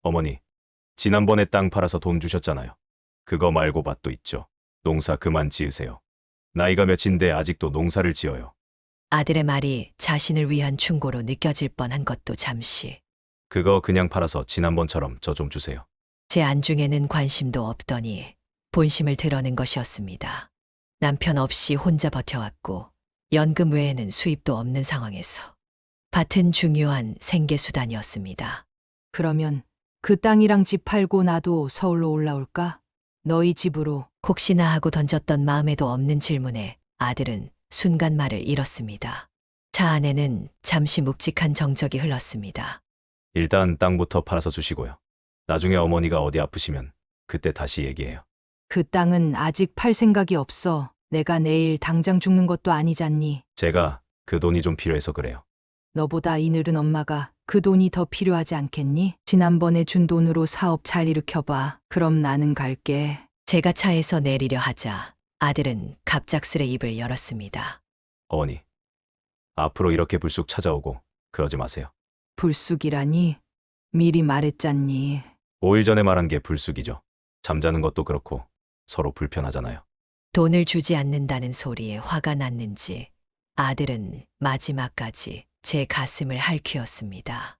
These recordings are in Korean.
어머니, 지난번에 땅 팔아서 돈 주셨잖아요. 그거 말고 밭도 있죠. 농사 그만 지으세요. 나이가 몇인데 아직도 농사를 지어요. 아들의 말이 자신을 위한 충고로 느껴질 뻔한 것도 잠시. 그거 그냥 팔아서 지난번처럼 저 좀 주세요. 제 안중에는 관심도 없더니 본심을 드러낸 것이었습니다. 남편 없이 혼자 버텨왔고 연금 외에는 수입도 없는 상황에서 밭은 중요한 생계수단이었습니다. 그러면 그 땅이랑 집 팔고 나도 서울로 올라올까? 너희 집으로. 혹시나 하고 던졌던 마음에도 없는 질문에 아들은 순간 말을 잃었습니다. 차 안에는 잠시 묵직한 정적이 흘렀습니다. 일단 땅부터 팔아서 주시고요. 나중에 어머니가 어디 아프시면 그때 다시 얘기해요. 그 땅은 아직 팔 생각이 없어. 내가 내일 당장 죽는 것도 아니잖니. 제가 그 돈이 좀 필요해서 그래요. 너보다 이 늙은 엄마가 그 돈이 더 필요하지 않겠니? 지난번에 준 돈으로 사업 잘 일으켜봐. 그럼 나는 갈게. 제가 차에서 내리려 하자 아들은 갑작스레 입을 열었습니다. 어머니, 앞으로 이렇게 불쑥 찾아오고 그러지 마세요. 불쑥이라니? 미리 말했잖니. 5일 전에 말한 게 불쑥이죠. 잠자는 것도 그렇고 서로 불편하잖아요. 돈을 주지 않는다는 소리에 화가 났는지 아들은 마지막까지 제 가슴을 핥히었습니다.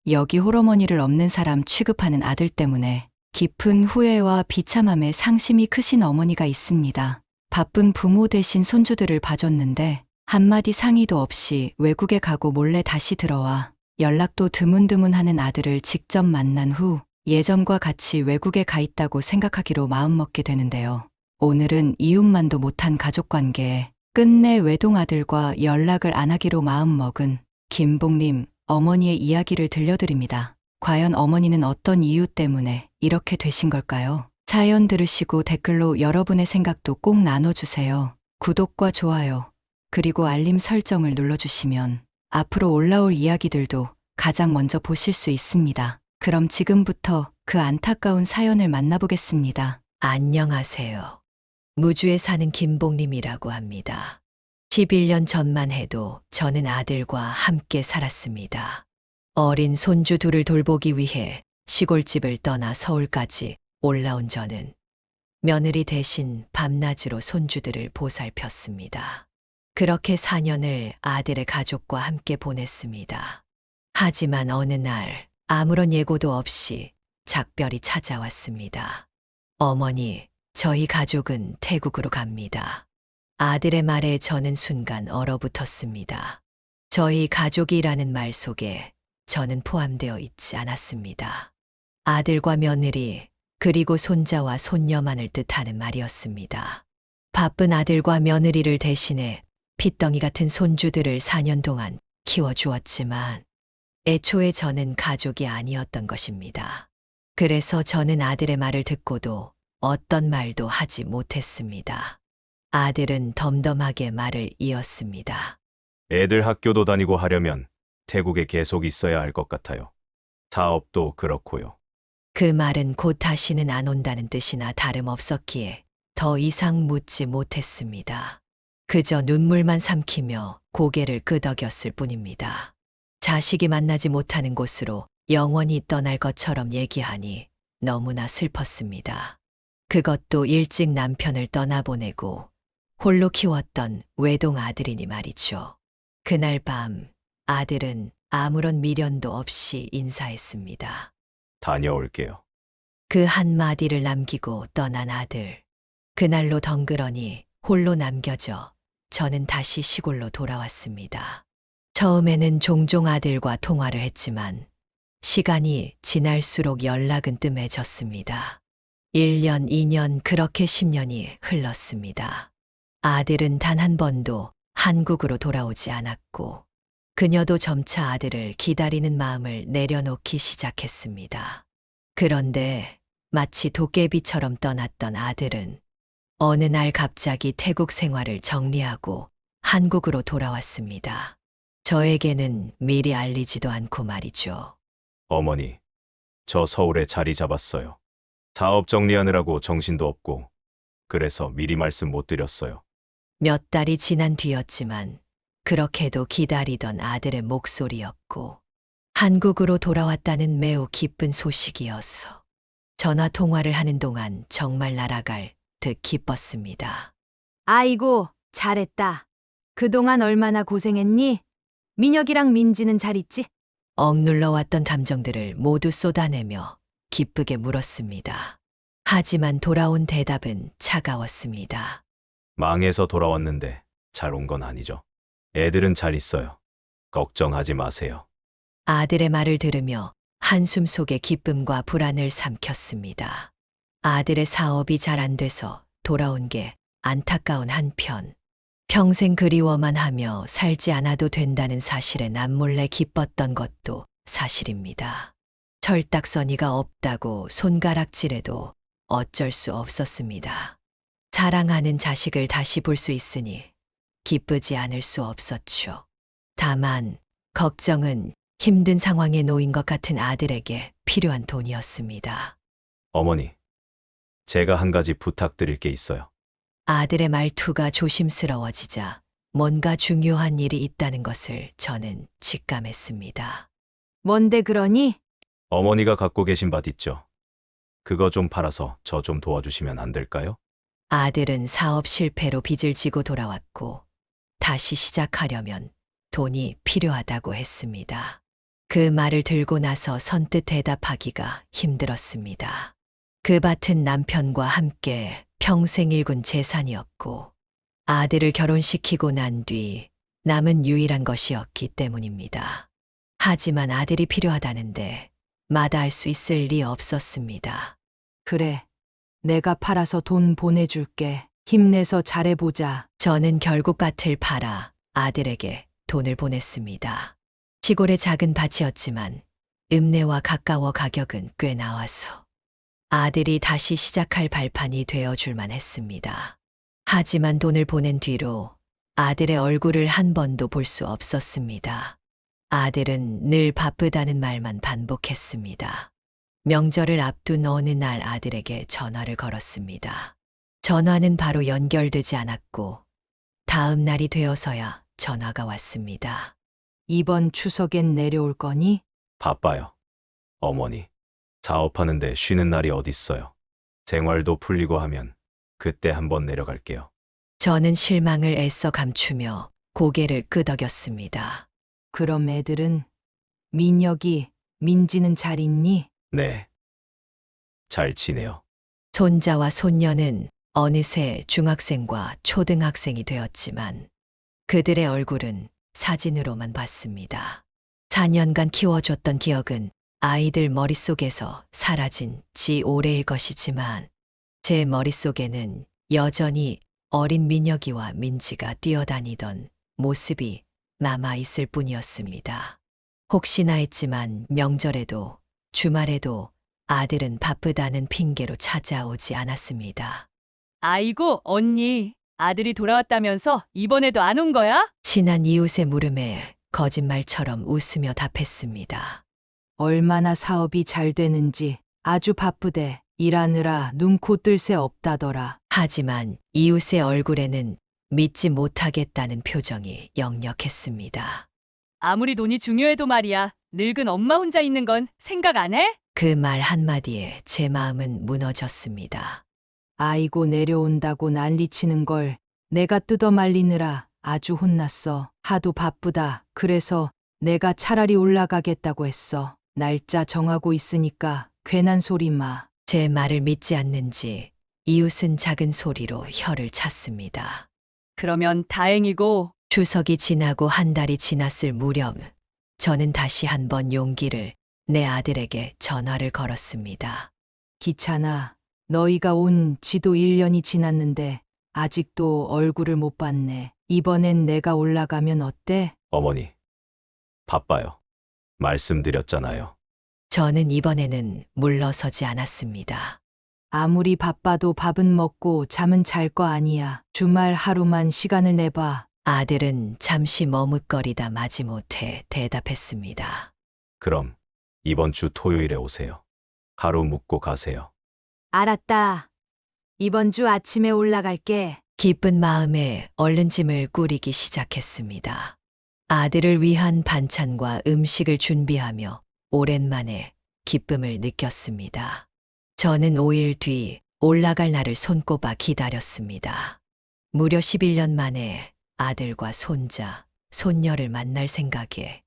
여기 홀어머니를 없는 사람 취급하는 아들 때문에 깊은 후회와 비참함에 상심이 크신 어머니가 있습니다. 바쁜 부모 대신 손주들을 봐줬는데 한마디 상의도 없이 외국에 가고 몰래 다시 들어와 연락도 드문드문하는 아들을 직접 만난 후 예전과 같이 외국에 가 있다고 생각하기로 마음먹게 되는데요. 오늘은 이웃만도 못한 가족관계에 끝내 외동아들과 연락을 안 하기로 마음먹은 김복림 어머니의 이야기를 들려드립니다. 과연 어머니는 어떤 이유 때문에 이렇게 되신 걸까요? 사연 들으시고 댓글로 여러분의 생각도 꼭 나눠주세요. 구독과 좋아요, 그리고 알림 설정을 눌러주시면 앞으로 올라올 이야기들도 가장 먼저 보실 수 있습니다. 그럼 지금부터 그 안타까운 사연을 만나보겠습니다. 안녕하세요. 무주에 사는 김복림이라고 합니다. 11년 전만 해도 저는 아들과 함께 살았습니다. 어린 손주 둘을 돌보기 위해 시골집을 떠나 서울까지 올라온 저는 며느리 대신 밤낮으로 손주들을 보살폈습니다. 그렇게 4년을 아들의 가족과 함께 보냈습니다. 하지만 어느 날 아무런 예고도 없이 작별이 찾아왔습니다. 어머니, 저희 가족은 태국으로 갑니다. 아들의 말에 저는 순간 얼어붙었습니다. 저희 가족이라는 말 속에 저는 포함되어 있지 않았습니다. 아들과 며느리, 그리고 손자와 손녀만을 뜻하는 말이었습니다. 바쁜 아들과 며느리를 대신해 핏덩이 같은 손주들을 4년 동안 키워주었지만 애초에 저는 가족이 아니었던 것입니다. 그래서 저는 아들의 말을 듣고도 어떤 말도 하지 못했습니다. 아들은 덤덤하게 말을 이었습니다. 애들 학교도 다니고 하려면 태국에 계속 있어야 할 것 같아요. 사업도 그렇고요. 그 말은 곧 다시는 안 온다는 뜻이나 다름없었기에 더 이상 묻지 못했습니다. 그저 눈물만 삼키며 고개를 끄덕였을 뿐입니다. 자식이 만나지 못하는 곳으로 영원히 떠날 것처럼 얘기하니 너무나 슬펐습니다. 그것도 일찍 남편을 떠나보내고 홀로 키웠던 외동 아들이니 말이죠. 그날 밤 아들은 아무런 미련도 없이 인사했습니다. 다녀올게요. 그 한마디를 남기고 떠난 아들. 그날로 덩그러니 홀로 남겨져 저는 다시 시골로 돌아왔습니다. 처음에는 종종 아들과 통화를 했지만 시간이 지날수록 연락은 뜸해졌습니다. 1년, 2년, 그렇게 10년이 흘렀습니다. 아들은 단 한 번도 한국으로 돌아오지 않았고 그녀도 점차 아들을 기다리는 마음을 내려놓기 시작했습니다. 그런데 마치 도깨비처럼 떠났던 아들은 어느 날 갑자기 태국 생활을 정리하고 한국으로 돌아왔습니다. 저에게는 미리 알리지도 않고 말이죠. 어머니, 저 서울에 자리 잡았어요. 사업 정리하느라고 정신도 없고 그래서 미리 말씀 못 드렸어요. 몇 달이 지난 뒤였지만 그렇게도 기다리던 아들의 목소리였고 한국으로 돌아왔다는 매우 기쁜 소식이었어. 전화 통화를 하는 동안 정말 날아갈 듯 기뻤습니다. 아이고, 잘했다. 그동안 얼마나 고생했니? 민혁이랑 민지는 잘 있지? 억눌러왔던 감정들을 모두 쏟아내며 기쁘게 물었습니다. 하지만 돌아온 대답은 차가웠습니다. 망해서 돌아왔는데 잘 온 건 아니죠. 애들은 잘 있어요. 걱정하지 마세요. 아들의 말을 들으며 한숨 속에 기쁨과 불안을 삼켰습니다. 아들의 사업이 잘 안 돼서 돌아온 게 안타까운 한편, 평생 그리워만 하며 살지 않아도 된다는 사실에 남몰래 기뻤던 것도 사실입니다. 철딱서니가 없다고 손가락질해도 어쩔 수 없었습니다. 사랑하는 자식을 다시 볼 수 있으니 기쁘지 않을 수 없었죠. 다만 걱정은 힘든 상황에 놓인 것 같은 아들에게 필요한 돈이었습니다. 어머니, 제가 한 가지 부탁드릴 게 있어요. 아들의 말투가 조심스러워지자 뭔가 중요한 일이 있다는 것을 저는 직감했습니다. 뭔데 그러니? 어머니가 갖고 계신 밭 있죠? 그거 좀 팔아서 저 좀 도와주시면 안 될까요? 아들은 사업 실패로 빚을 지고 돌아왔고 다시 시작하려면 돈이 필요하다고 했습니다. 그 말을 들고 나서 선뜻 대답하기가 힘들었습니다. 그 밭은 남편과 함께 평생 일군 재산이었고 아들을 결혼시키고 난 뒤 남은 유일한 것이었기 때문입니다. 하지만 아들이 필요하다는데 마다할 수 있을 리 없었습니다. 그래. 내가 팔아서 돈 보내줄게. 힘내서 잘해보자. 저는 결국 밭을 팔아 아들에게 돈을 보냈습니다. 시골의 작은 밭이었지만 읍내와 가까워 가격은 꽤 나와서 아들이 다시 시작할 발판이 되어줄만 했습니다. 하지만 돈을 보낸 뒤로 아들의 얼굴을 한 번도 볼 수 없었습니다. 아들은 늘 바쁘다는 말만 반복했습니다. 명절을 앞둔 어느 날 아들에게 전화를 걸었습니다. 전화는 바로 연결되지 않았고 다음 날이 되어서야 전화가 왔습니다. 이번 추석엔 내려올 거니? 바빠요. 어머니, 사업하는데 쉬는 날이 어딨어요. 생활도 풀리고 하면 그때 한번 내려갈게요. 저는 실망을 애써 감추며 고개를 끄덕였습니다. 그럼 애들은? 민혁이, 민지는 잘 있니? 네. 잘 지내요. 손자와 손녀는 어느새 중학생과 초등학생이 되었지만 그들의 얼굴은 사진으로만 봤습니다. 4년간 키워줬던 기억은 아이들 머릿속에서 사라진 지 오래일 것이지만 제 머릿속에는 여전히 어린 민혁이와 민지가 뛰어다니던 모습이 남아있을 뿐이었습니다. 혹시나 했지만 명절에도 주말에도 아들은 바쁘다는 핑계로 찾아오지 않았습니다. 아이고, 언니. 아들이 돌아왔다면서 이번에도 안 온 거야? 친한 이웃의 물음에 거짓말처럼 웃으며 답했습니다. 얼마나 사업이 잘 되는지 아주 바쁘대. 일하느라 눈코 뜰 새 없다더라. 하지만 이웃의 얼굴에는 믿지 못하겠다는 표정이 역력했습니다. 아무리 돈이 중요해도 말이야. 늙은 엄마 혼자 있는 건 생각 안 해? 그 말 한마디에 제 마음은 무너졌습니다. 아이고 내려온다고 난리치는 걸 내가 뜯어말리느라 아주 혼났어. 하도 바쁘다. 그래서 내가 차라리 올라가겠다고 했어. 날짜 정하고 있으니까 괜한 소리 마. 제 말을 믿지 않는지 이웃은 작은 소리로 혀를 찼습니다. 그러면 다행이고. 추석이 지나고 한 달이 지났을 무렵 저는 다시 한번 용기를 내 아들에게 전화를 걸었습니다. 기찬아, 너희가 온 지도 1년이 지났는데 아직도 얼굴을 못 봤네. 이번엔 내가 올라가면 어때? 어머니, 바빠요. 말씀드렸잖아요. 저는 이번에는 물러서지 않았습니다. 아무리 바빠도 밥은 먹고 잠은 잘 거 아니야. 주말 하루만 시간을 내봐. 아들은 잠시 머뭇거리다 마지못해 대답했습니다. 그럼 이번 주 토요일에 오세요. 하루 묵고 가세요. 알았다. 이번 주 아침에 올라갈게. 기쁜 마음에 얼른 짐을 꾸리기 시작했습니다. 아들을 위한 반찬과 음식을 준비하며 오랜만에 기쁨을 느꼈습니다. 저는 5일 뒤 올라갈 날을 손꼽아 기다렸습니다. 무려 11년 만에 아들과 손자, 손녀를 만날 생각에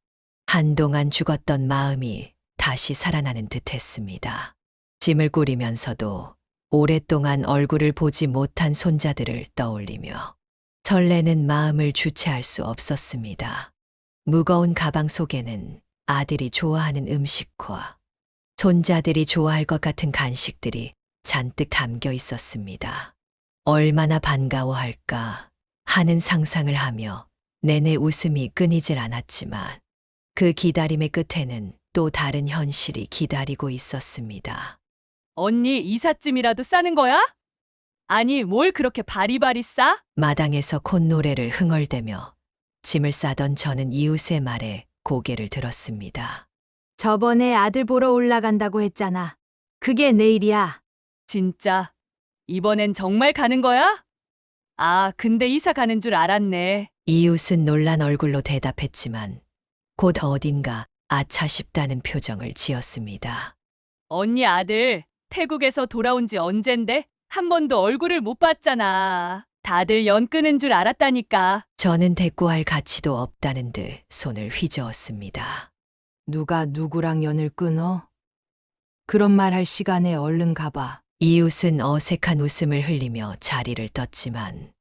한동안 죽었던 마음이 다시 살아나는 듯 했습니다. 짐을 꾸리면서도 오랫동안 얼굴을 보지 못한 손자들을 떠올리며 설레는 마음을 주체할 수 없었습니다. 무거운 가방 속에는 아들이 좋아하는 음식과 손자들이 좋아할 것 같은 간식들이 잔뜩 담겨 있었습니다. 얼마나 반가워할까 하는 상상을 하며 내내 웃음이 끊이질 않았지만 그 기다림의 끝에는 또 다른 현실이 기다리고 있었습니다. 언니 이삿짐이라도 싸는 거야? 아니, 뭘 그렇게 바리바리 싸? 마당에서 콧노래를 흥얼대며 짐을 싸던 저는 이웃의 말에 고개를 들었습니다. 저번에 아들 보러 올라간다고 했잖아. 그게 내일이야. 진짜. 이번엔 정말 가는 거야? 아, 근데 이사 가는 줄 알았네. 이웃은 놀란 얼굴로 대답했지만 곧 어딘가 아차 싶다는 표정을 지었습니다. 언니 아들, 태국에서 돌아온 지 언젠데? 한 번도 얼굴을 못 봤잖아. 다들 연 끄는 줄 알았다니까. 저는 대꾸할 가치도 없다는 듯 손을 휘저었습니다. 누가 누구랑 연을 끊어? 그런 말 할 시간에 얼른 가봐. 이웃은 어색한 웃음을 흘리며 자리를 떴지만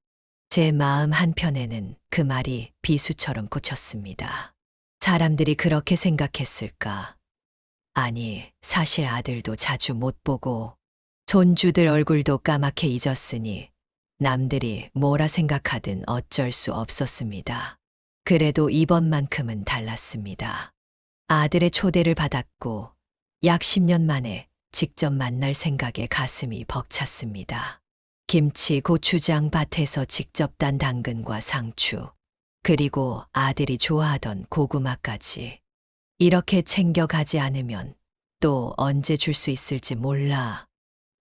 제 마음 한편에는 그 말이 비수처럼 꽂혔습니다. 사람들이 그렇게 생각했을까? 아니, 사실 아들도 자주 못 보고 손주들 얼굴도 까맣게 잊었으니 남들이 뭐라 생각하든 어쩔 수 없었습니다. 그래도 이번만큼은 달랐습니다. 아들의 초대를 받았고 약 10년 만에 직접 만날 생각에 가슴이 벅찼습니다. 김치, 고추장 밭에서 직접 딴 당근과 상추, 그리고 아들이 좋아하던 고구마까지. 이렇게 챙겨가지 않으면 또 언제 줄 수 있을지 몰라.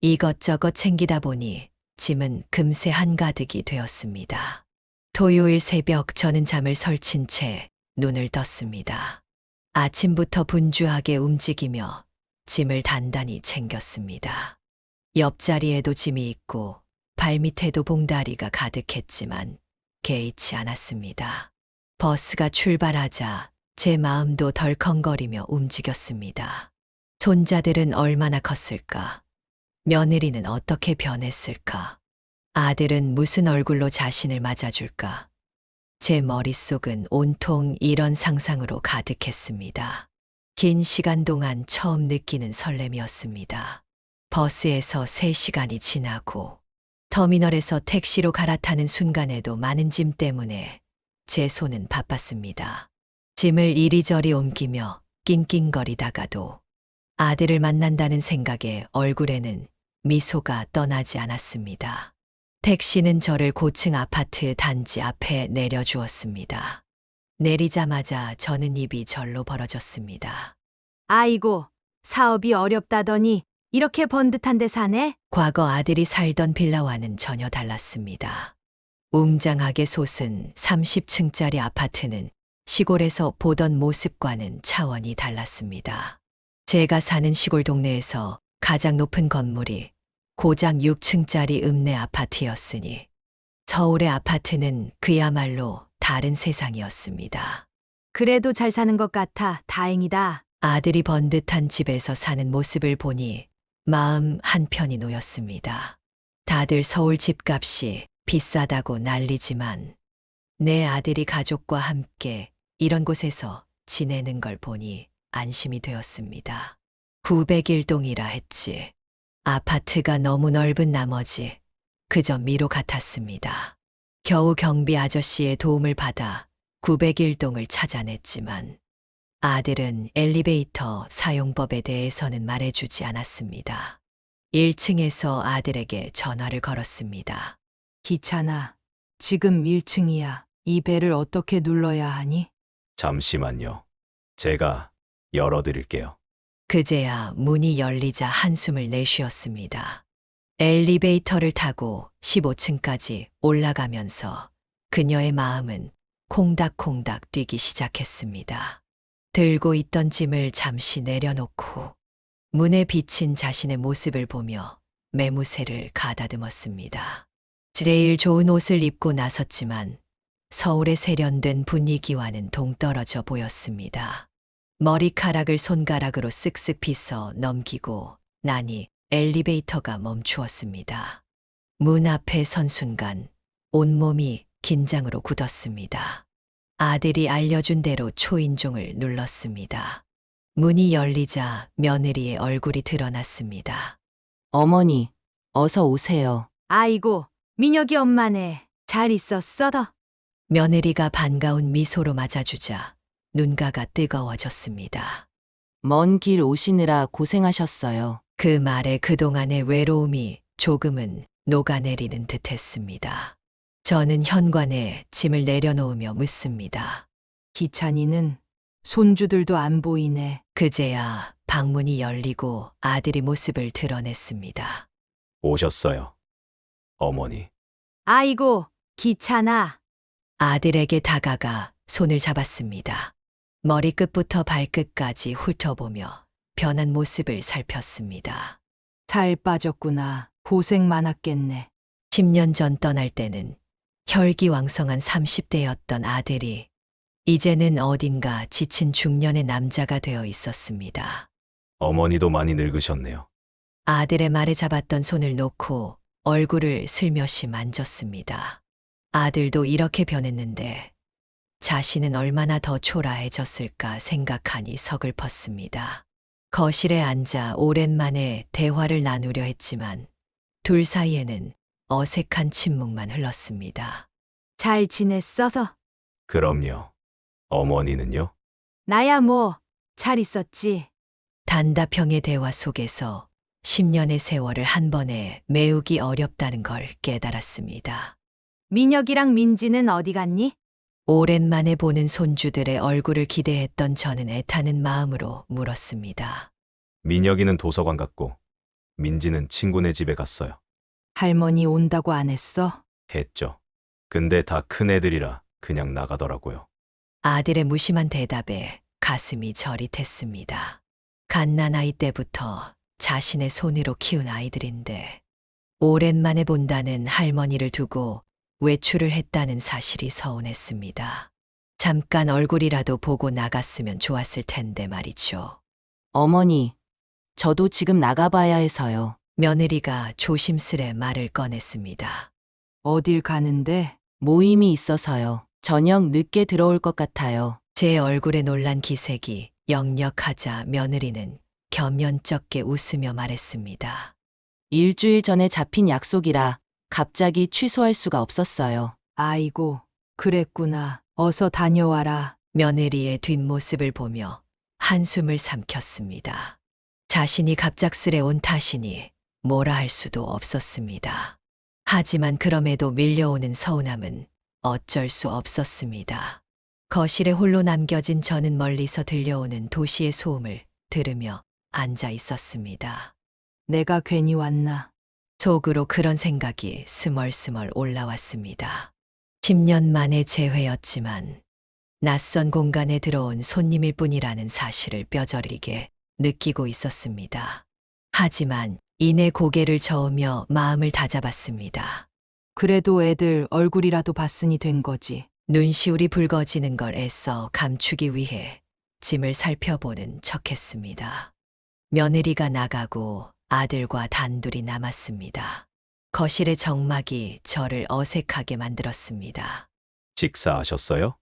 이것저것 챙기다 보니 짐은 금세 한가득이 되었습니다. 토요일 새벽 저는 잠을 설친 채 눈을 떴습니다. 아침부터 분주하게 움직이며 짐을 단단히 챙겼습니다. 옆자리에도 짐이 있고 발밑에도 봉다리가 가득했지만 개의치 않았습니다. 버스가 출발하자 제 마음도 덜컹거리며 움직였습니다. 손자들은 얼마나 컸을까? 며느리는 어떻게 변했을까? 아들은 무슨 얼굴로 자신을 맞아줄까? 제 머릿속은 온통 이런 상상으로 가득했습니다. 긴 시간 동안 처음 느끼는 설렘이었습니다. 버스에서 3시간이 지나고 터미널에서 택시로 갈아타는 순간에도 많은 짐 때문에 제 손은 바빴습니다. 짐을 이리저리 옮기며 낑낑거리다가도 아들을 만난다는 생각에 얼굴에는 미소가 떠나지 않았습니다. 택시는 저를 고층 아파트 단지 앞에 내려주었습니다. 내리자마자 저는 입이 절로 벌어졌습니다. 아이고, 사업이 어렵다더니 이렇게 번듯한 데 사네? 과거 아들이 살던 빌라와는 전혀 달랐습니다. 웅장하게 솟은 30층짜리 아파트는 시골에서 보던 모습과는 차원이 달랐습니다. 제가 사는 시골 동네에서 가장 높은 건물이 고작 6층짜리 읍내 아파트였으니 서울의 아파트는 그야말로 다른 세상이었습니다. 그래도 잘 사는 것 같아. 다행이다. 아들이 번듯한 집에서 사는 모습을 보니 마음 한편이 놓였습니다. 다들 서울 집값이 비싸다고 난리지만 내 아들이 가족과 함께 이런 곳에서 지내는 걸 보니 안심이 되었습니다. 901동이라 했지. 아파트가 너무 넓은 나머지 그저 미로 같았습니다. 겨우 경비 아저씨의 도움을 받아 901동을 찾아냈지만 아들은 엘리베이터 사용법에 대해서는 말해주지 않았습니다. 1층에서 아들에게 전화를 걸었습니다. 귀찮아. 지금 1층이야. 이 벨을 어떻게 눌러야 하니? 잠시만요. 제가 열어드릴게요. 그제야 문이 열리자 한숨을 내쉬었습니다. 엘리베이터를 타고 15층까지 올라가면서 그녀의 마음은 콩닥콩닥 뛰기 시작했습니다. 들고 있던 짐을 잠시 내려놓고 문에 비친 자신의 모습을 보며 매무새를 가다듬었습니다. 제일 좋은 옷을 입고 나섰지만 서울의 세련된 분위기와는 동떨어져 보였습니다. 머리카락을 손가락으로 쓱쓱 빗어 넘기고 나니 엘리베이터가 멈추었습니다. 문 앞에 선 순간 온몸이 긴장으로 굳었습니다. 아들이 알려준 대로 초인종을 눌렀습니다. 문이 열리자 며느리의 얼굴이 드러났습니다. 어머니, 어서 오세요. 아이고, 민혁이 엄마네. 잘 있었어, 더? 며느리가 반가운 미소로 맞아주자 눈가가 뜨거워졌습니다. 먼 길 오시느라 고생하셨어요. 그 말에 그동안의 외로움이 조금은 녹아내리는 듯 했습니다. 저는 현관에 짐을 내려놓으며 묻습니다. 기찬이는 손주들도 안 보이네. 그제야 방문이 열리고 아들이 모습을 드러냈습니다. 오셨어요. 어머니. 아이고, 기찬아. 아들에게 다가가 손을 잡았습니다. 머리끝부터 발끝까지 훑어보며 변한 모습을 살폈습니다. 살 빠졌구나. 고생 많았겠네. 10년 전 떠날 때는 혈기왕성한 30대였던 아들이 이제는 어딘가 지친 중년의 남자가 되어 있었습니다. 어머니도 많이 늙으셨네요. 아들의 말에 잡았던 손을 놓고 얼굴을 슬며시 만졌습니다. 아들도 이렇게 변했는데 자신은 얼마나 더 초라해졌을까 생각하니 서글펐습니다. 거실에 앉아 오랜만에 대화를 나누려 했지만 둘 사이에는 어색한 침묵만 흘렀습니다. 잘 지냈어, 더? 그럼요. 어머니는요? 나야 뭐, 잘 있었지. 단답형의 대화 속에서 10년의 세월을 한 번에 메우기 어렵다는 걸 깨달았습니다. 민혁이랑 민지는 어디 갔니? 오랜만에 보는 손주들의 얼굴을 기대했던 저는 애타는 마음으로 물었습니다. 민혁이는 도서관 갔고 민지는 친구네 집에 갔어요. 할머니 온다고 안 했어? 했죠. 근데 다 큰 애들이라 그냥 나가더라고요. 아들의 무심한 대답에 가슴이 저릿했습니다. 갓난아이 때부터 자신의 손으로 키운 아이들인데 오랜만에 본다는 할머니를 두고 외출을 했다는 사실이 서운했습니다. 잠깐 얼굴이라도 보고 나갔으면 좋았을 텐데 말이죠. 어머니, 저도 지금 나가봐야 해서요. 며느리가 조심스레 말을 꺼냈습니다. 어딜 가는데? 모임이 있어서요. 저녁 늦게 들어올 것 같아요. 제 얼굴에 놀란 기색이 역력하자 며느리는 겸연쩍게 웃으며 말했습니다. 일주일 전에 잡힌 약속이라 갑자기 취소할 수가 없었어요. 아이고, 그랬구나. 어서 다녀와라. 며느리의 뒷모습을 보며 한숨을 삼켰습니다. 자신이 갑작스레 온 탓이니 뭐라 할 수도 없었습니다. 하지만 그럼에도 밀려오는 서운함은 어쩔 수 없었습니다. 거실에 홀로 남겨진 저는 멀리서 들려오는 도시의 소음을 들으며 앉아 있었습니다. 내가 괜히 왔나? 속으로 그런 생각이 스멀스멀 올라왔습니다. 10년 만의 재회였지만 낯선 공간에 들어온 손님일 뿐이라는 사실을 뼈저리게 느끼고 있었습니다. 하지만 이내 고개를 저으며 마음을 다잡았습니다. 그래도 애들 얼굴이라도 봤으니 된 거지. 눈시울이 붉어지는 걸 애써 감추기 위해 짐을 살펴보는 척했습니다. 며느리가 나가고 아들과 단둘이 남았습니다. 거실의 정막이 저를 어색하게 만들었습니다. 식사하셨어요?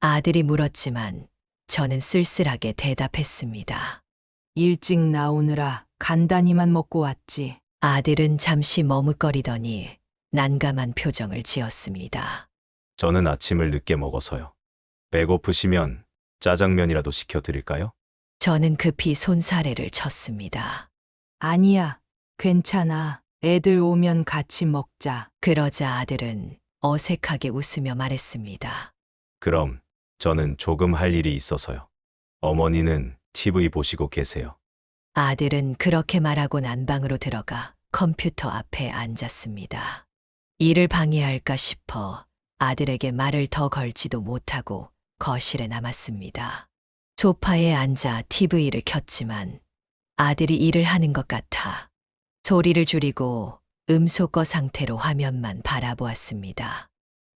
아들이 물었지만 저는 쓸쓸하게 대답했습니다. 일찍 나오느라 간단히만 먹고 왔지. 아들은 잠시 머뭇거리더니 난감한 표정을 지었습니다. 저는 아침을 늦게 먹어서요. 배고프시면 짜장면이라도 시켜드릴까요? 저는 급히 손사래를 쳤습니다. 아니야, 괜찮아. 애들 오면 같이 먹자. 그러자 아들은 어색하게 웃으며 말했습니다. 그럼 저는 조금 할 일이 있어서요. 어머니는 TV 보시고 계세요. 아들은 그렇게 말하고 난방으로 들어가 컴퓨터 앞에 앉았습니다. 일을 방해할까 싶어 아들에게 말을 더 걸지도 못하고 거실에 남았습니다. 소파에 앉아 TV를 켰지만 아들이 일을 하는 것 같아 소리를 줄이고 음소거 상태로 화면만 바라보았습니다.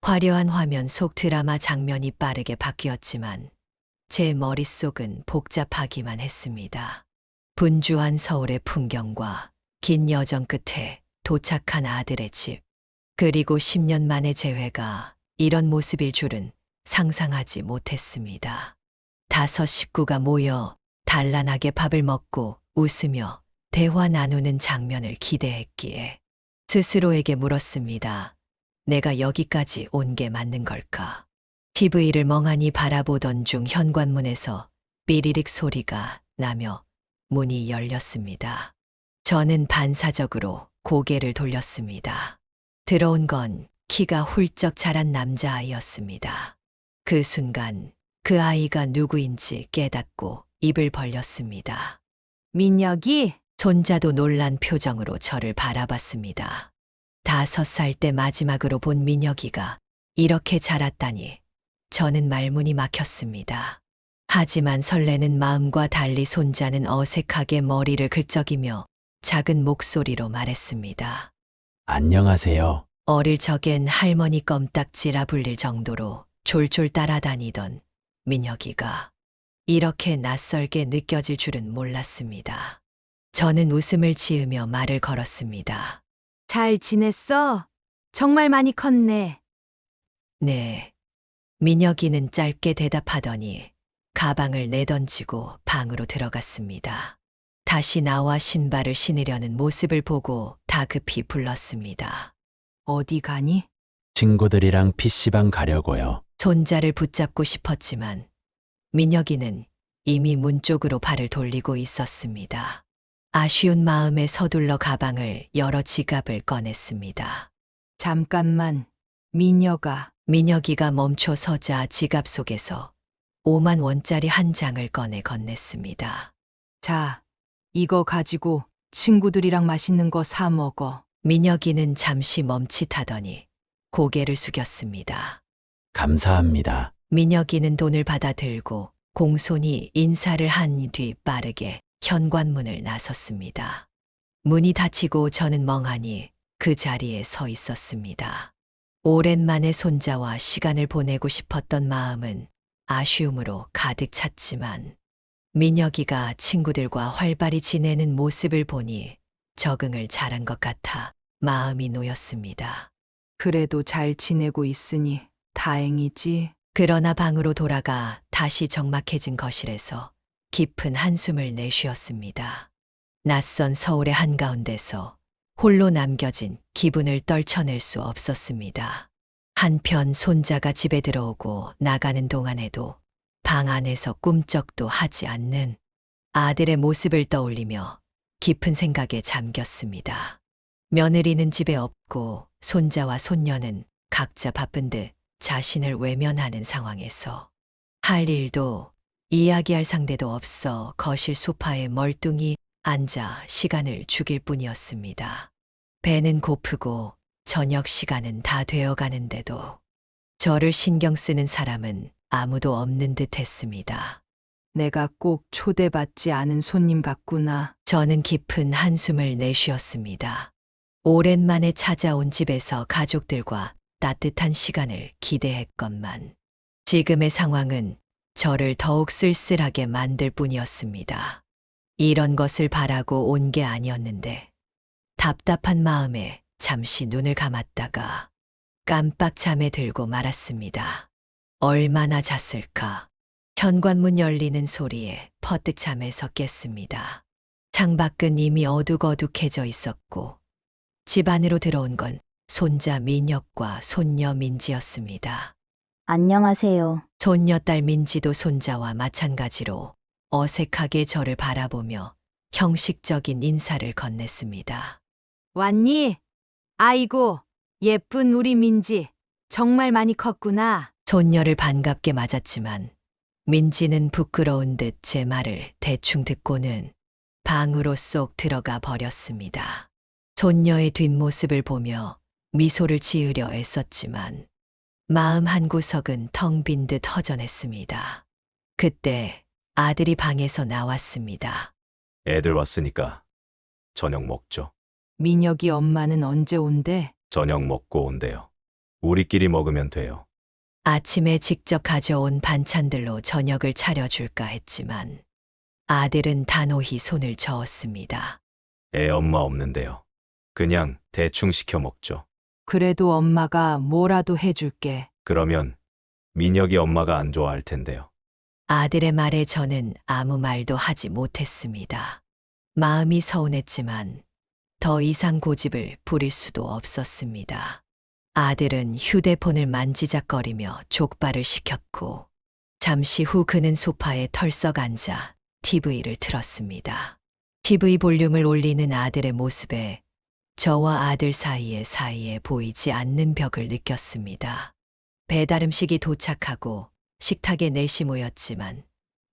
화려한 화면 속 드라마 장면이 빠르게 바뀌었지만 제 머릿속은 복잡하기만 했습니다. 분주한 서울의 풍경과 긴 여정 끝에 도착한 아들의 집, 그리고 10년 만의 재회가 이런 모습일 줄은 상상하지 못했습니다. 5 식구가 모여 단란하게 밥을 먹고 웃으며 대화 나누는 장면을 기대했기에 스스로에게 물었습니다. 내가 여기까지 온 게 맞는 걸까? TV를 멍하니 바라보던 중 현관문에서 삐리릭 소리가 나며 문이 열렸습니다. 저는 반사적으로 고개를 돌렸습니다. 들어온 건 키가 훌쩍 자란 남자아이였습니다. 그 순간 그 아이가 누구인지 깨닫고 입을 벌렸습니다. 민혁이? 손자도 놀란 표정으로 저를 바라봤습니다. 5살 때 마지막으로 본 민혁이가 이렇게 자랐다니 저는 말문이 막혔습니다. 하지만 설레는 마음과 달리 손자는 어색하게 머리를 긁적이며 작은 목소리로 말했습니다. 안녕하세요. 어릴 적엔 할머니 껌딱지라 불릴 정도로 졸졸 따라다니던 민혁이가 이렇게 낯설게 느껴질 줄은 몰랐습니다. 저는 웃음을 지으며 말을 걸었습니다. 잘 지냈어? 정말 많이 컸네. 네. 민혁이는 짧게 대답하더니 가방을 내던지고 방으로 들어갔습니다. 다시 나와 신발을 신으려는 모습을 보고 다급히 불렀습니다. 어디 가니? 친구들이랑 PC방 가려고요. 손자를 붙잡고 싶었지만 민혁이는 이미 문 쪽으로 발을 돌리고 있었습니다. 아쉬운 마음에 서둘러 가방을 열어 지갑을 꺼냈습니다. 잠깐만, 민혁아. 민혁이가 멈춰 서자 지갑 속에서 5만 원짜리 한 장을 꺼내 건넸습니다. 자, 이거 가지고 친구들이랑 맛있는 거 사 먹어. 민혁이는 잠시 멈칫하더니 고개를 숙였습니다. 감사합니다. 민혁이는 돈을 받아 들고 공손히 인사를 한 뒤 빠르게 현관문을 나섰습니다. 문이 닫히고 저는 멍하니 그 자리에 서 있었습니다. 오랜만에 손자와 시간을 보내고 싶었던 마음은 아쉬움으로 가득 찼지만 민혁이가 친구들과 활발히 지내는 모습을 보니 적응을 잘한 것 같아 마음이 놓였습니다. 그래도 잘 지내고 있으니 다행이지. 그러나 방으로 돌아가 다시 적막해진 거실에서 깊은 한숨을 내쉬었습니다. 낯선 서울의 한가운데서 홀로 남겨진 기분을 떨쳐낼 수 없었습니다. 한편 손자가 집에 들어오고 나가는 동안에도 방 안에서 꿈쩍도 하지 않는 아들의 모습을 떠올리며 깊은 생각에 잠겼습니다. 며느리는 집에 없고 손자와 손녀는 각자 바쁜 듯 자신을 외면하는 상황에서 할 일도 이야기할 상대도 없어 거실 소파에 멀뚱히 앉아 시간을 죽일 뿐이었습니다. 배는 고프고 저녁 시간은 다 되어 가는데도 저를 신경 쓰는 사람은 아무도 없는 듯 했습니다. 내가 꼭 초대받지 않은 손님 같구나. 저는 깊은 한숨을 내쉬었습니다. 오랜만에 찾아온 집에서 가족들과 따뜻한 시간을 기대했건만 지금의 상황은 저를 더욱 쓸쓸하게 만들 뿐이었습니다. 이런 것을 바라고 온 게 아니었는데 답답한 마음에 잠시 눈을 감았다가 깜빡 잠에 들고 말았습니다. 얼마나 잤을까? 현관문 열리는 소리에 퍼뜩 잠에서 깼습니다. 창밖은 이미 어둑어둑해져 있었고 집 안으로 들어온 건 손자 민혁과 손녀 민지였습니다. 안녕하세요. 손녀딸 민지도 손자와 마찬가지로 어색하게 저를 바라보며 형식적인 인사를 건넸습니다. 왔니? 아이고, 예쁜 우리 민지. 정말 많이 컸구나. 손녀를 반갑게 맞았지만 민지는 부끄러운 듯 제 말을 대충 듣고는 방으로 쏙 들어가 버렸습니다. 손녀의 뒷모습을 보며 미소를 지으려 애썼지만 마음 한구석은 텅 빈 듯 허전했습니다. 그때 아들이 방에서 나왔습니다. 애들 왔으니까 저녁 먹죠. 민혁이 엄마는 언제 온대? 저녁 먹고 온대요. 우리끼리 먹으면 돼요. 아침에 직접 가져온 반찬들로 저녁을 차려줄까 했지만 아들은 단호히 손을 저었습니다. 애 엄마 없는데요. 그냥 대충 시켜 먹죠. 그래도 엄마가 뭐라도 해줄게. 그러면 민혁이 엄마가 안 좋아할 텐데요. 아들의 말에 저는 아무 말도 하지 못했습니다. 마음이 서운했지만 더 이상 고집을 부릴 수도 없었습니다. 아들은 휴대폰을 만지작거리며 족발을 시켰고 잠시 후 그는 소파에 털썩 앉아 TV를 틀었습니다. TV 볼륨을 올리는 아들의 모습에 저와 아들 사이에 보이지 않는 벽을 느꼈습니다. 배달 음식이 도착하고 식탁에 넷이 모였지만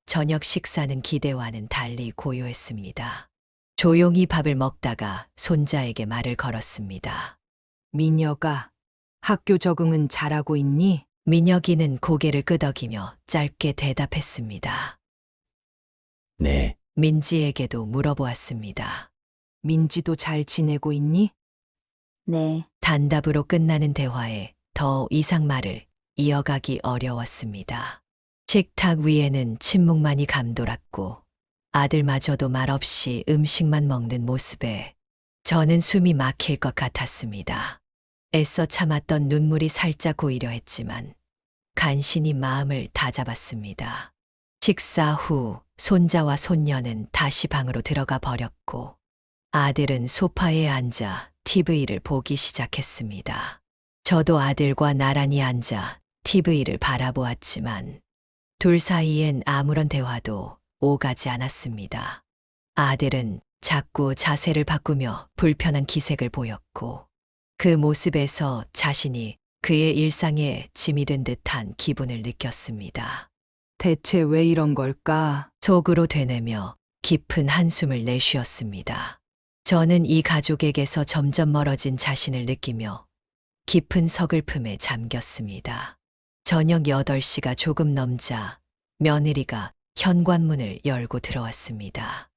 저녁 식사는 기대와는 달리 고요했습니다. 조용히 밥을 먹다가 손자에게 말을 걸었습니다. 민혁아, 학교 적응은 잘하고 있니? 민혁이는 고개를 끄덕이며 짧게 대답했습니다. 네, 민지에게도 물어보았습니다. 민지도 잘 지내고 있니? 네. 단답으로 끝나는 대화에 더 이상 말을 이어가기 어려웠습니다. 식탁 위에는 침묵만이 감돌았고 아들마저도 말없이 음식만 먹는 모습에 저는 숨이 막힐 것 같았습니다. 애써 참았던 눈물이 살짝 고이려 했지만 간신히 마음을 다잡았습니다. 식사 후 손자와 손녀는 다시 방으로 들어가 버렸고 아들은 소파에 앉아 TV를 보기 시작했습니다. 저도 아들과 나란히 앉아 TV를 바라보았지만 둘 사이엔 아무런 대화도 오가지 않았습니다. 아들은 자꾸 자세를 바꾸며 불편한 기색을 보였고 그 모습에서 자신이 그의 일상에 짐이 된 듯한 기분을 느꼈습니다. 대체 왜 이런 걸까? 속으로 되뇌며 깊은 한숨을 내쉬었습니다. 저는 이 가족에게서 점점 멀어진 자신을 느끼며 깊은 서글픔에 잠겼습니다. 저녁 8시가 조금 넘자 며느리가 현관문을 열고 들어왔습니다.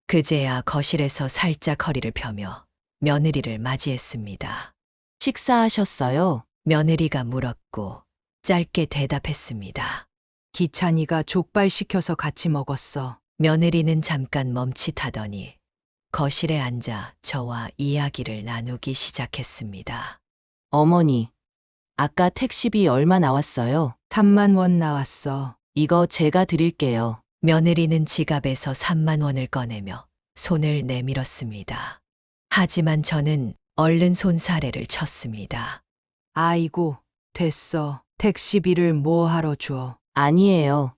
그제야 거실에서 살짝 허리를 펴며 며느리를 맞이했습니다. 식사하셨어요? 며느리가 물었고 짧게 대답했습니다. 기찬이가 족발 시켜서 같이 먹었어. 며느리는 잠깐 멈칫하더니 거실에 앉아 저와 이야기를 나누기 시작했습니다. 어머니, 아까 택시비 얼마 나왔어요? 3만 원 나왔어. 이거 제가 드릴게요. 며느리는 지갑에서 3만 원을 꺼내며 손을 내밀었습니다. 하지만 저는 얼른 손사래를 쳤습니다. 아이고, 됐어. 택시비를 뭐 하러 줘? 아니에요.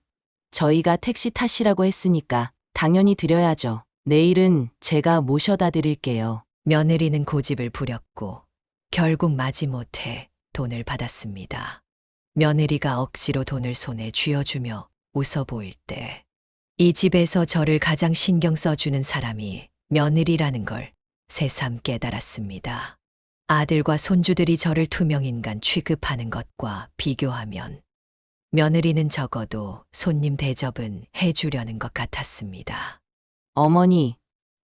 저희가 택시 타시라고 했으니까 당연히 드려야죠. 내일은 제가 모셔다 드릴게요. 며느리는 고집을 부렸고 결국 마지못해 돈을 받았습니다. 며느리가 억지로 돈을 손에 쥐어주며 웃어 보일 때 이 집에서 저를 가장 신경 써주는 사람이 며느리라는 걸 새삼 깨달았습니다. 아들과 손주들이 저를 투명인간 취급하는 것과 비교하면 며느리는 적어도 손님 대접은 해주려는 것 같았습니다. 어머니,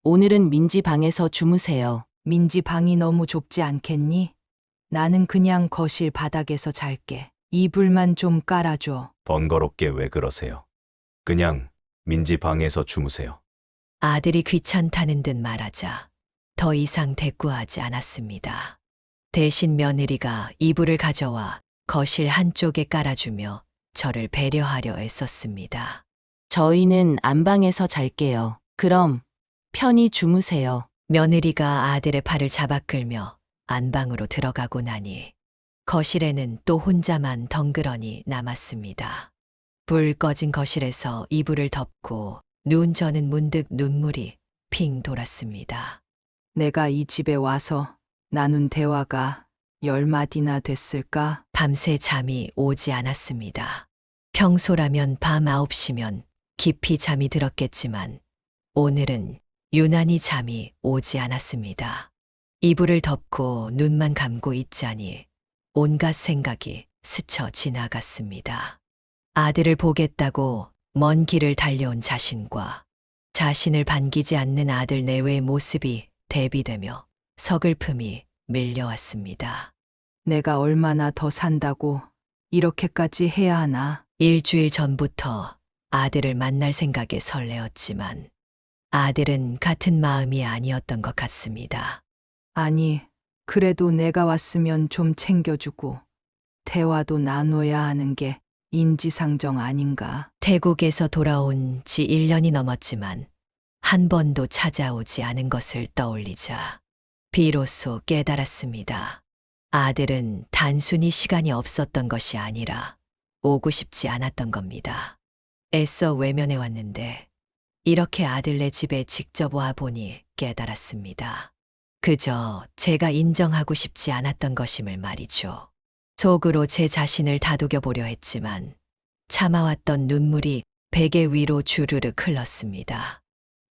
오늘은 민지 방에서 주무세요. 민지 방이 너무 좁지 않겠니? 나는 그냥 거실 바닥에서 잘게. 이불만 좀 깔아줘. 번거롭게 왜 그러세요? 그냥 민지 방에서 주무세요. 아들이 귀찮다는 듯 말하자 더 이상 대꾸하지 않았습니다. 대신 며느리가 이불을 가져와 거실 한쪽에 깔아주며 저를 배려하려 애썼습니다. 저희는 안방에서 잘게요. 그럼 편히 주무세요. 며느리가 아들의 팔을 잡아 끌며 안방으로 들어가고 나니 거실에는 또 혼자만 덩그러니 남았습니다. 불 꺼진 거실에서 이불을 덮고 누운 저는 문득 눈물이 핑 돌았습니다. 내가 이 집에 와서 나눈 대화가 10마디나 됐을까? 밤새 잠이 오지 않았습니다. 평소라면 밤 9시면 깊이 잠이 들었겠지만 오늘은 유난히 잠이 오지 않았습니다. 이불을 덮고 눈만 감고 있자니 온갖 생각이 스쳐 지나갔습니다. 아들을 보겠다고 먼 길을 달려온 자신과 자신을 반기지 않는 아들 내외의 모습이 대비되며 서글픔이 밀려왔습니다. 내가 얼마나 더 산다고 이렇게까지 해야 하나? 일주일 전부터 아들을 만날 생각에 설레었지만 아들은 같은 마음이 아니었던 것 같습니다. 아니, 그래도 내가 왔으면 좀 챙겨주고 대화도 나눠야 하는 게 인지상정 아닌가? 태국에서 돌아온 지 1년이 넘었지만 한 번도 찾아오지 않은 것을 떠올리자 비로소 깨달았습니다. 아들은 단순히 시간이 없었던 것이 아니라 오고 싶지 않았던 겁니다. 애써 외면해 왔는데 이렇게 아들네 집에 직접 와 보니 깨달았습니다. 그저 제가 인정하고 싶지 않았던 것임을 말이죠. 속으로 제 자신을 다독여 보려 했지만 참아왔던 눈물이 베개 위로 주르륵 흘렀습니다.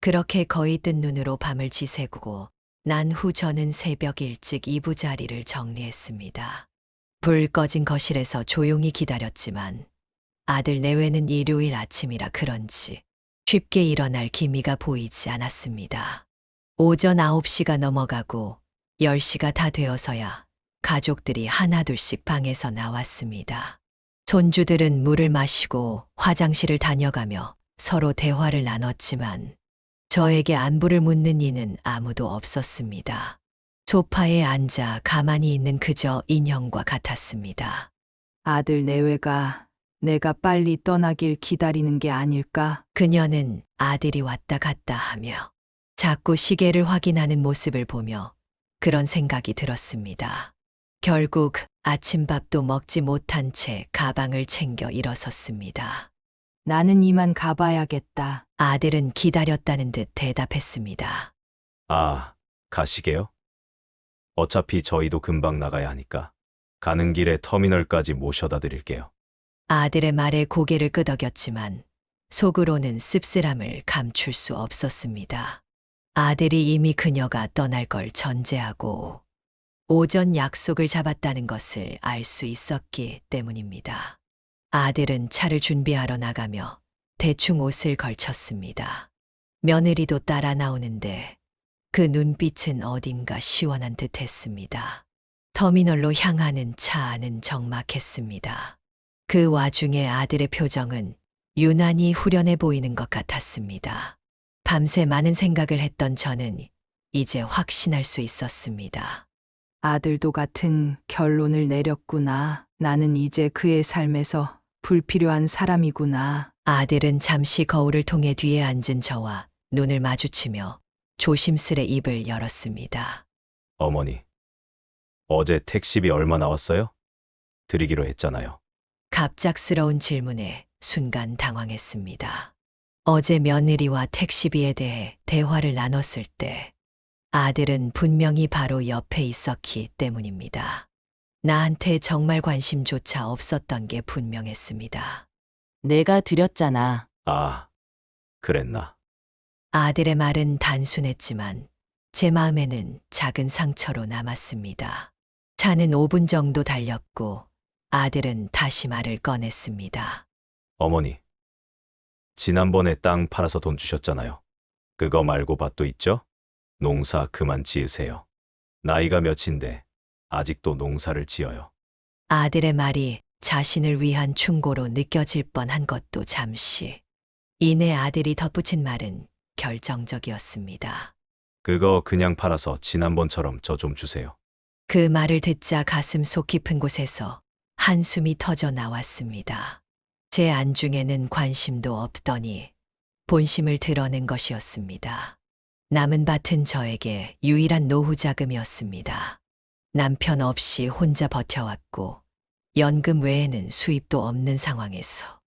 그렇게 거의 뜬 눈으로 밤을 지새우고 난 후 저는 새벽 일찍 이부자리를 정리했습니다. 불 꺼진 거실에서 조용히 기다렸지만 아들 내외는 일요일 아침이라 그런지 쉽게 일어날 기미가 보이지 않았습니다. 오전 9시가 넘어가고 10시가 다 되어서야 가족들이 하나둘씩 방에서 나왔습니다. 손주들은 물을 마시고 화장실을 다녀가며 서로 대화를 나눴지만 저에게 안부를 묻는 이는 아무도 없었습니다. 소파에 앉아 가만히 있는 그저 인형과 같았습니다. 아들 내외가 내가 빨리 떠나길 기다리는 게 아닐까? 그녀는 아들이 왔다 갔다 하며 자꾸 시계를 확인하는 모습을 보며 그런 생각이 들었습니다. 결국 아침밥도 먹지 못한 채 가방을 챙겨 일어섰습니다. 나는 이만 가봐야겠다. 아들은 기다렸다는 듯 대답했습니다. 아, 가시게요? 어차피 저희도 금방 나가야 하니까 가는 길에 터미널까지 모셔다 드릴게요. 아들의 말에 고개를 끄덕였지만 속으로는 씁쓸함을 감출 수 없었습니다. 아들이 이미 그녀가 떠날 걸 전제하고 오전 약속을 잡았다는 것을 알 수 있었기 때문입니다. 아들은 차를 준비하러 나가며 대충 옷을 걸쳤습니다. 며느리도 따라 나오는데 그 눈빛은 어딘가 시원한 듯 했습니다. 터미널로 향하는 차 안은 적막했습니다. 그 와중에 아들의 표정은 유난히 후련해 보이는 것 같았습니다. 밤새 많은 생각을 했던 저는 이제 확신할 수 있었습니다. 아들도 같은 결론을 내렸구나. 나는 이제 그의 삶에서 불필요한 사람이구나. 아들은 잠시 거울을 통해 뒤에 앉은 저와 눈을 마주치며 조심스레 입을 열었습니다. 어머니, 어제 택시비 얼마 나왔어요? 드리기로 했잖아요. 갑작스러운 질문에 순간 당황했습니다. 어제 며느리와 택시비에 대해 대화를 나눴을 때 아들은 분명히 바로 옆에 있었기 때문입니다. 나한테 정말 관심조차 없었던 게 분명했습니다. 내가 드렸잖아. 아, 그랬나? 아들의 말은 단순했지만 제 마음에는 작은 상처로 남았습니다. 차는 5분 정도 달렸고 아들은 다시 말을 꺼냈습니다. 어머니, 지난번에 땅 팔아서 돈 주셨잖아요. 그거 말고 밭도 있죠? 농사 그만 지으세요. 나이가 몇인데 아직도 농사를 지어요. 아들의 말이 자신을 위한 충고로 느껴질 뻔한 것도 잠시. 이내 아들이 덧붙인 말은 결정적이었습니다. 그거 그냥 팔아서 지난번처럼 저 좀 주세요. 그 말을 듣자 가슴 속 깊은 곳에서 한숨이 터져 나왔습니다. 제 안중에는 관심도 없더니 본심을 드러낸 것이었습니다. 남은 밭은 저에게 유일한 노후 자금이었습니다. 남편 없이 혼자 버텨왔고 연금 외에는 수입도 없는 상황에서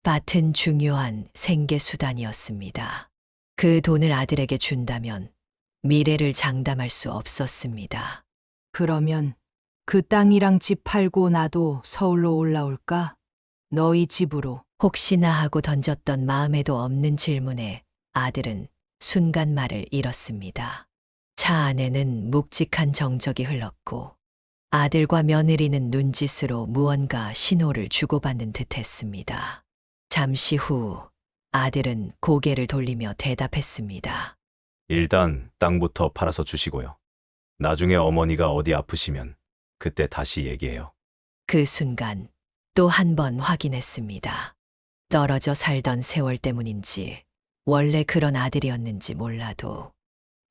밭은 중요한 생계수단이었습니다. 그 돈을 아들에게 준다면 미래를 장담할 수 없었습니다. 그러면 그 땅이랑 집 팔고 나도 서울로 올라올까? 너희 집으로. 혹시나 하고 던졌던 마음에도 없는 질문에 아들은 순간 말을 잃었습니다. 차 안에는 묵직한 정적이 흘렀고 아들과 며느리는 눈짓으로 무언가 신호를 주고받는 듯 했습니다. 잠시 후 아들은 고개를 돌리며 대답했습니다. 일단 땅부터 팔아서 주시고요. 나중에 어머니가 어디 아프시면 그때 다시 얘기해요. 그 순간 또 한 번 확인했습니다. 떨어져 살던 세월 때문인지 원래 그런 아들이었는지 몰라도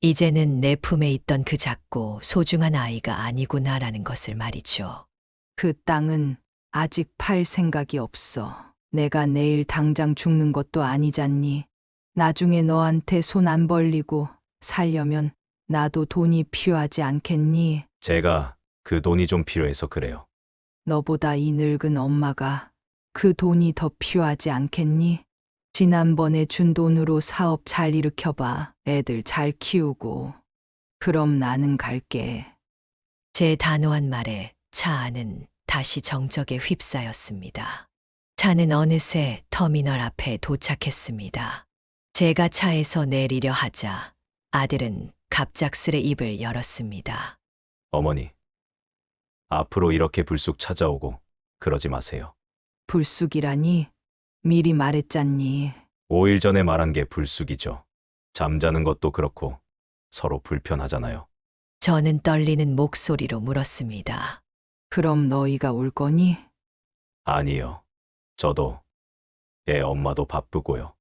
이제는 내 품에 있던 그 작고 소중한 아이가 아니구나라는 것을 말이죠. 그 땅은 아직 팔 생각이 없어. 내가 내일 당장 죽는 것도 아니잖니. 나중에 너한테 손 안 벌리고 살려면 나도 돈이 필요하지 않겠니? 제가 그 돈이 좀 필요해서 그래요. 너보다 이 늙은 엄마가 그 돈이 더 필요하지 않겠니? 지난번에 준 돈으로 사업 잘 일으켜봐. 애들 잘 키우고. 그럼 나는 갈게. 제 단호한 말에 차 안은 다시 정적에 휩싸였습니다. 차는 어느새 터미널 앞에 도착했습니다. 제가 차에서 내리려 하자 아들은 갑작스레 입을 열었습니다. 어머니, 앞으로 이렇게 불쑥 찾아오고 그러지 마세요. 불쑥이라니? 미리 말했잖니. 5일 전에 말한 게 불쑥이죠. 잠자는 것도 그렇고 서로 불편하잖아요. 저는 떨리는 목소리로 물었습니다. 그럼 너희가 올 거니? 아니요. 저도, 애 엄마도 바쁘고요.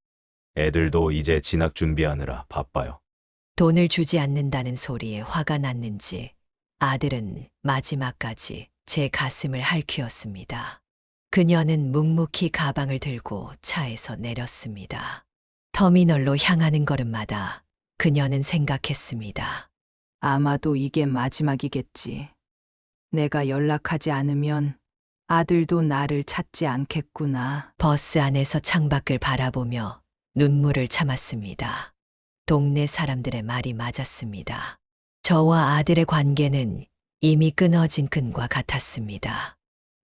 애들도 이제 진학 준비하느라 바빠요. 돈을 주지 않는다는 소리에 화가 났는지 아들은 마지막까지 제 가슴을 핥히었습니다. 그녀는 묵묵히 가방을 들고 차에서 내렸습니다. 터미널로 향하는 걸음마다 그녀는 생각했습니다. 아마도 이게 마지막이겠지. 내가 연락하지 않으면 아들도 나를 찾지 않겠구나. 버스 안에서 창밖을 바라보며 눈물을 참았습니다. 동네 사람들의 말이 맞았습니다. 저와 아들의 관계는 이미 끊어진 끈과 같았습니다.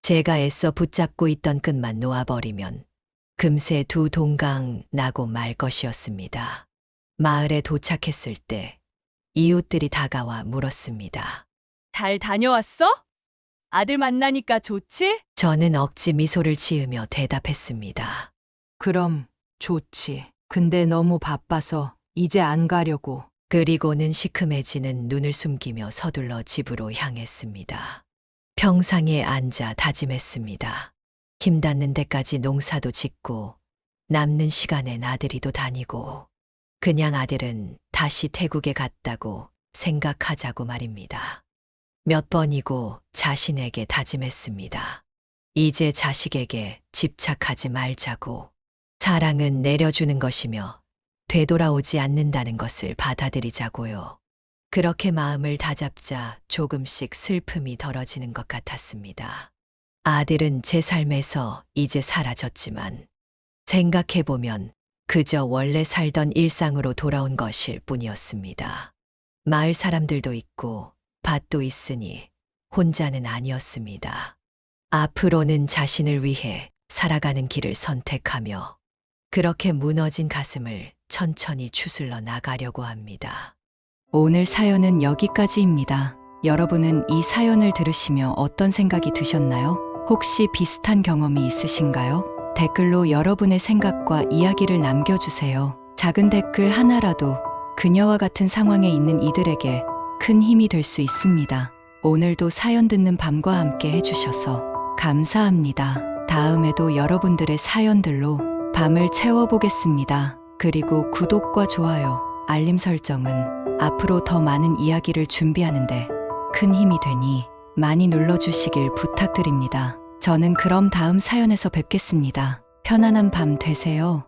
제가 애써 붙잡고 있던 끈만 놓아버리면 금세 두 동강 나고 말 것이었습니다. 마을에 도착했을 때 이웃들이 다가와 물었습니다. 잘 다녀왔어? 아들 만나니까 좋지? 저는 억지 미소를 지으며 대답했습니다. 그럼 좋지. 근데 너무 바빠서 이제 안 가려고. 그리고는 시큼해지는 눈을 숨기며 서둘러 집으로 향했습니다. 평상에 앉아 다짐했습니다. 힘 닿는 데까지 농사도 짓고 남는 시간엔 아들이도 다니고 그냥 아들은 다시 태국에 갔다고 생각하자고 말입니다. 몇 번이고 자신에게 다짐했습니다. 이제 자식에게 집착하지 말자고. 사랑은 내려주는 것이며 되돌아오지 않는다는 것을 받아들이자고요. 그렇게 마음을 다잡자 조금씩 슬픔이 덜어지는 것 같았습니다. 아들은 제 삶에서 이제 사라졌지만 생각해보면 그저 원래 살던 일상으로 돌아온 것일 뿐이었습니다. 마을 사람들도 있고 밭도 있으니 혼자는 아니었습니다. 앞으로는 자신을 위해 살아가는 길을 선택하며 그렇게 무너진 가슴을 천천히 추슬러 나가려고 합니다. 오늘 사연은 여기까지입니다. 여러분은 이 사연을 들으시며 어떤 생각이 드셨나요? 혹시 비슷한 경험이 있으신가요? 댓글로 여러분의 생각과 이야기를 남겨주세요. 작은 댓글 하나라도 그녀와 같은 상황에 있는 이들에게 큰 힘이 될 수 있습니다. 오늘도 사연 듣는 밤과 함께 해주셔서 감사합니다. 다음에도 여러분들의 사연들로 밤을 채워보겠습니다. 그리고 구독과 좋아요, 알림 설정은 앞으로 더 많은 이야기를 준비하는데 큰 힘이 되니 많이 눌러주시길 부탁드립니다. 저는 그럼 다음 사연에서 뵙겠습니다. 편안한 밤 되세요.